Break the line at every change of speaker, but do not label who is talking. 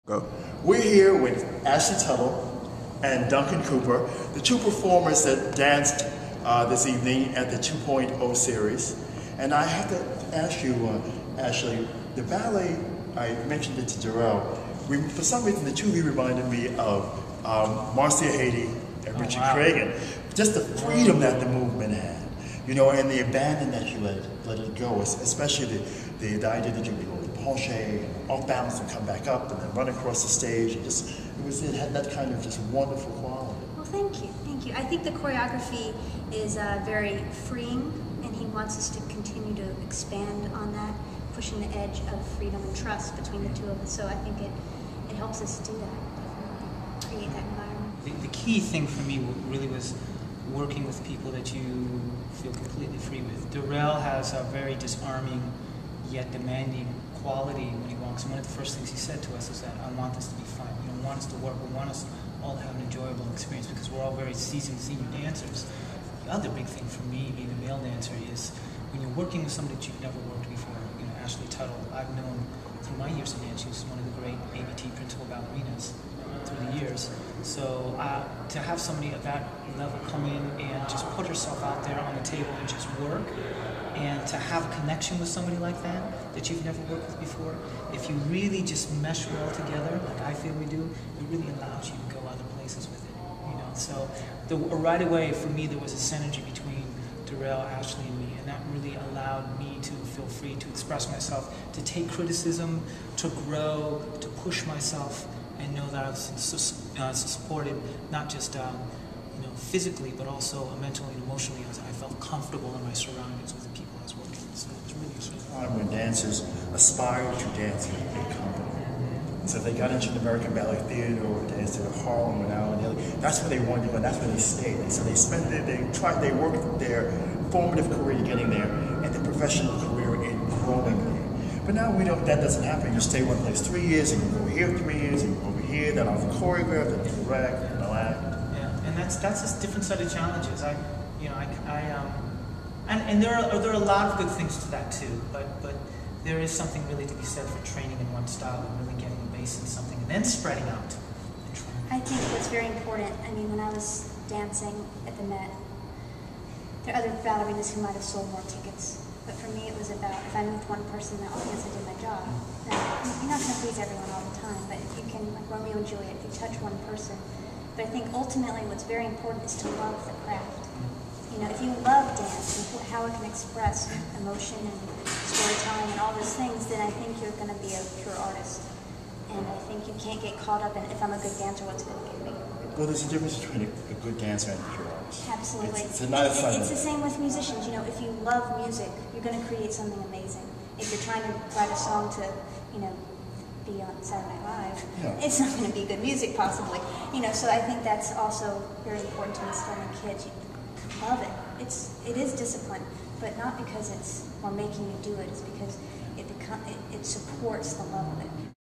Go. We're here with Ashley Tuttle and Duncan Cooper, the two performers that danced this evening at the 2.0 series. And I have to ask you, Ashley, the ballet, I mentioned it to Darrell, for some reason the two of you reminded me of Marcia Haiti and Richard Cragen. Just the freedom that the movement had, you know, and the abandon that you let it go, especially the idea that you would go to penché, off balance and come back up and then run across the stage. It had that kind of just wonderful quality.
Well, thank you. I think the choreography is very freeing, and he wants us to continue to expand on that, pushing the edge of freedom and trust between the two of us. So I think it helps us do that, create that environment.
The key thing for me really was working with people that you feel completely free with. Darrell has a very disarming yet demanding quality when he walks. And one of the first things he said to us is that I want this to be fun. You know, want us to work. We want us all to have an enjoyable experience because we're all very seasoned senior dancers. The other big thing for me, being a male dancer, is when you're working with somebody that you've never worked before. You know, Ashley Tuttle, I've known through my years of dance. She was one of the great ABT principal ballerinas through the years. So to have somebody at that level come in and just put herself out there on the table and just work, and to have a connection with somebody like that you've never worked with before, if you really just mesh well together, like I feel we do, it really allows you to go other places with it. You know, so right away for me there was a synergy between Darrell, Ashley, and me, and that really allowed me to feel free to express myself, to take criticism, to grow, to push myself, and know that I was supported, not just physically, but also mentally and emotionally. I felt comfortable in my surroundings with the people I was working with. So it was really sweet.
Time when dancers aspire to dance in a big company. So they got into the American Ballet Theatre or Dance Theatre of Harlem or now and the other. That's where they wanted to go, and that's where they stayed. So they worked their formative career getting there and the professional career in growing there. But now that doesn't happen. You stay one place 3 years, and you go here 3 years, and you go over here, then I'll choreograph, then direct, then I'll act.
And that's a different set of challenges. And there are a lot of good things to that too. But there is something really to be said for training in one style and really getting a base in something and then spreading out.
I think what's very important. I mean, when I was dancing at the Met, there are other ballerinas who might have sold more tickets. But for me, it was about if I moved one person in the audience, I did my job. Now, you're not going to please everyone all the time, but if you can, like Romeo and Juliet, if you touch one person. But I think ultimately what's very important is to love the craft. You know, if you love dance and how it can express emotion and storytelling and all those things, then I think you're going to be a pure artist. And I think you can't get caught up in if I'm a good dancer, what's it going to give me?
Well, there's a difference between a good dancer and a pure artist.
Absolutely.
It's
the same with musicians. You know, if you love music, you're going to create something amazing. If you're trying to write a song to, be on Saturday Night Live, it's not going to be good music, possibly. You know, so I think that's also very important to instill in kids. You love it. It is discipline, but not because we're making you do it. It's because it supports the love of it.